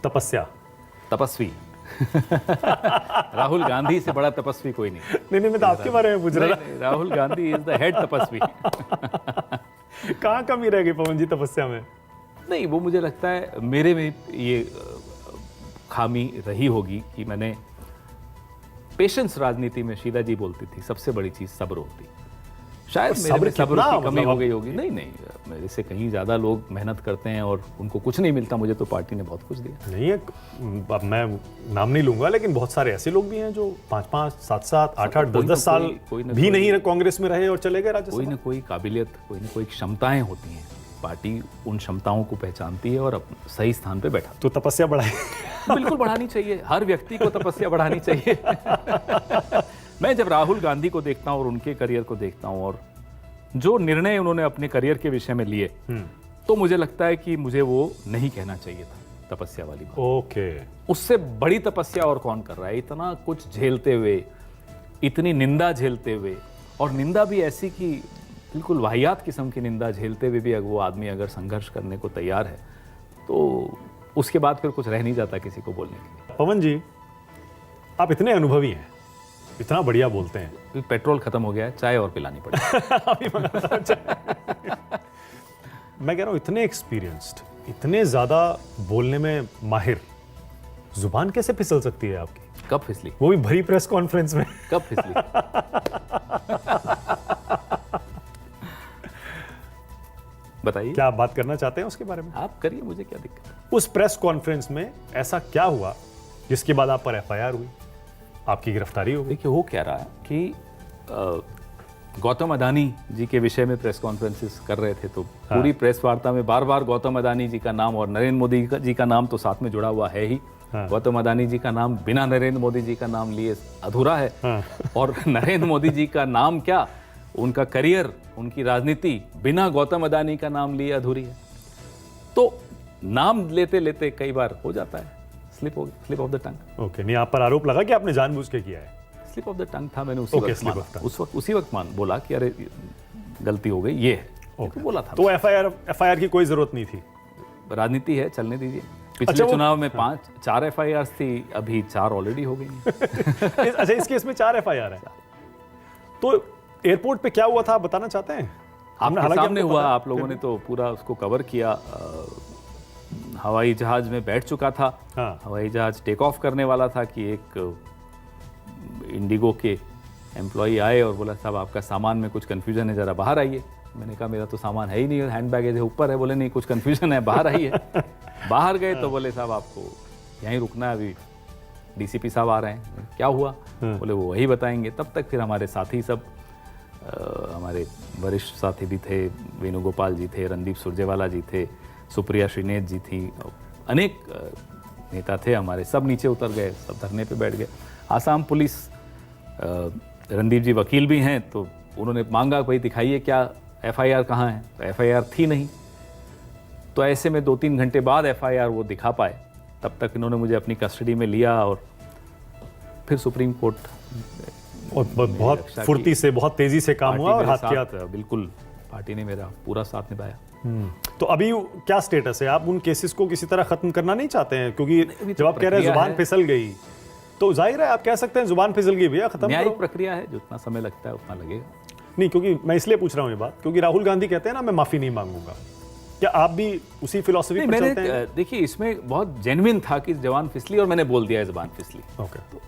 तपस्या। तपस्वी। राहुल गांधी से बड़ा तपस्वी कोई नहीं। नहीं, मैं तो आपके बारे में पूछ रहा नहीं, Rahul Gandhi is the head तपस्वी। था। कहाँ कमी रह गई पवन जी तपस्या में? नहीं, वो मुझे लगता है मेरे में ये खामी रही होगी कि मैंने पेशेंस, राजनीति में शीला जी बोलती थी सबसे बड़ी चीज सब्र होती, शायद मेरे में सब्र की कमी हो गई होगी। नहीं, मेरे से कहीं ज्यादा लोग मेहनत करते हैं और उनको कुछ नहीं मिलता, मुझे तो पार्टी ने बहुत कुछ दिया। नहीं है, अब मैं नाम नहीं लूंगा, लेकिन बहुत सारे ऐसे लोग भी हैं जो 5-5, 7-7, 8-8, 10-10 साल भी नहीं कांग्रेस में रहे और चले गए राज्यसभा। कोई ना कोई काबिलियत, कोई ना कोई क्षमताएं होती हैं, पार्टी उन क्षमताओं को पहचानती है और सही स्थान पे बैठा। तो तपस्या बढ़ाई। बिल्कुल बढ़ानी चाहिए, हर व्यक्ति को तपस्या बढ़ानी चाहिए। मैं जब राहुल गांधी को देखता हूं और उनके करियर को देखता हूं और जो निर्णय उन्होंने अपने करियर के विषय में लिए, तो मुझे लगता है कि मुझे वो नहीं कहना चाहिए था तपस्या वाली बात। ओके। उससे बड़ी तपस्या और कौन कर रहा है, इतना कुछ झेलते हुए, इतनी निंदा झेलते हुए, और निंदा भी ऐसी कि बिल्कुल वाहियात किस्म की निंदा झेलते हुए भी वो आदमी अगर संघर्ष करने को तैयार है तो उसके बाद फिर कुछ रह नहीं जाता किसी को बोलने के लिए। पवन जी, आप इतने अनुभवी हैं, इतना बढ़िया बोलते हैं। क्योंकि पेट्रोल खत्म हो गया है, चाय और पिलानी पड़ेगी। मैं कह रहा हूं इतने एक्सपीरियंस्ड, इतने ज्यादा बोलने में माहिर, जुबान कैसे फिसल सकती है आपकी? कब फिसली? वो भी भरी प्रेस कॉन्फ्रेंस में। कब फिसली? बताइए, क्या आप बात करना चाहते हैं उसके बारे में? आप करिए, मुझे क्या दिक्कत है। उस प्रेस कॉन्फ्रेंस में ऐसा क्या हुआ जिसके बाद आप पर एफआईआर हुई, आपकी गिरफ्तारी हो गई? देखिए, हो क्या रहा है कि गौतम अदानी जी के विषय में प्रेस कॉन्फ्रेंसेस कर रहे थे, तो पूरी प्रेस वार्ता में बार बार गौतम अदानी जी का नाम और नरेंद्र मोदी जी का नाम तो साथ में जुड़ा हुआ है ही। गौतम अदानी जी का नाम बिना नरेंद्र मोदी जी का नाम लिए अधूरा है। और नरेंद्र मोदी जी का नाम क्या, उनका करियर, उनकी राजनीति बिना गौतम अदानी का नाम लिए अधूरी है। तो नाम लेते लेते कई बार हो जाता है slip of the tongue. Okay, नहीं, आप पर आरोप लगा कि आपने जानबूझ के किया है? स्लिप ऑफ द टंग था, मैंने उसी वक्त बोला कि अरे गलती हो गई, ये है। तो बोला था। तो एफआईआर की कोई जरूरत नहीं थी? राजनीति है, चलने दीजिए। पिछले चुनाव में 4 एफआईआर थी, अभी 4 ऑलरेडी हो गई। अच्छा, इस केस में 4 एफआईआर है। तो एयरपोर्ट पे क्या हुआ था, आप बताना चाहते हैं? आपके सामने हुआ, आप लोगों ने तो पूरा उसको कवर किया। हवाई जहाज में बैठ चुका था। हवाई जहाज टेक ऑफ करने वाला था कि एक इंडिगो के एम्प्लॉई आए और बोला, साहब आपका सामान में कुछ कंफ्यूजन है, जरा बाहर आइए। मैंने कहा, मेरा तो सामान है ही नहीं, हैंड बैगेज है ऊपर है। बोले, नहीं, कुछ कंफ्यूजन है, बाहर आइए। बाहर गए तो बोले, साहब आपको यहीं रुकना है, अभी डीसीपी साहब आ रहे हैं। क्या हुआ? बोले, वो वही बताएंगे। तब तक फिर हमारे साथी सब, हमारे वरिष्ठ साथी भी थे, वेणुगोपाल जी थे, रणदीप सुरजेवाला जी थे, सुप्रिया श्रीनेत जी थी, अनेक नेता थे हमारे, सब नीचे उतर गए, सब धरने पे बैठ गए। आसाम पुलिस, रणदीप जी वकील भी हैं, तो उन्होंने मांगा, भाई दिखाइए क्या एफआईआर कहाँ है। तो एफआईआर थी नहीं। तो ऐसे में 2-3 घंटे बाद एफआईआर वो दिखा पाए। तब तक इन्होंने मुझे अपनी कस्टडी में लिया और फिर सुप्रीम कोर्ट, और बहुत फुर्ती से, बहुत तेजी से काम हुआ और हाथ किया। बिल्कुल, पार्टी ने मेरा पूरा साथ निभाया। तो अभी क्या स्टेटस है? आप उन केसेस को किसी तरह खत्म करना नहीं चाहते हैं? क्योंकि जब आप कह रहे हैं जुबान फिसल गई, तो जाहिर है आप कह सकते हैं जुबान फिसल गई, भैया खत्म। न्यायिक प्रक्रिया है, जितना समय लगता है उतना लगेगा। नहीं, क्योंकि मैं इसलिए पूछ रहा हूँ ये बात, क्योंकि राहुल गांधी कहते हैं ना, मैं माफी नहीं मांगूंगा। क्या आप भी उसी फिलॉसफी पर चलते हैं? देखिए, इसमें बहुत जेन्युइन था कि जवान फिसली और मैंने बोल दिया है जबान फिसली। ओके, तो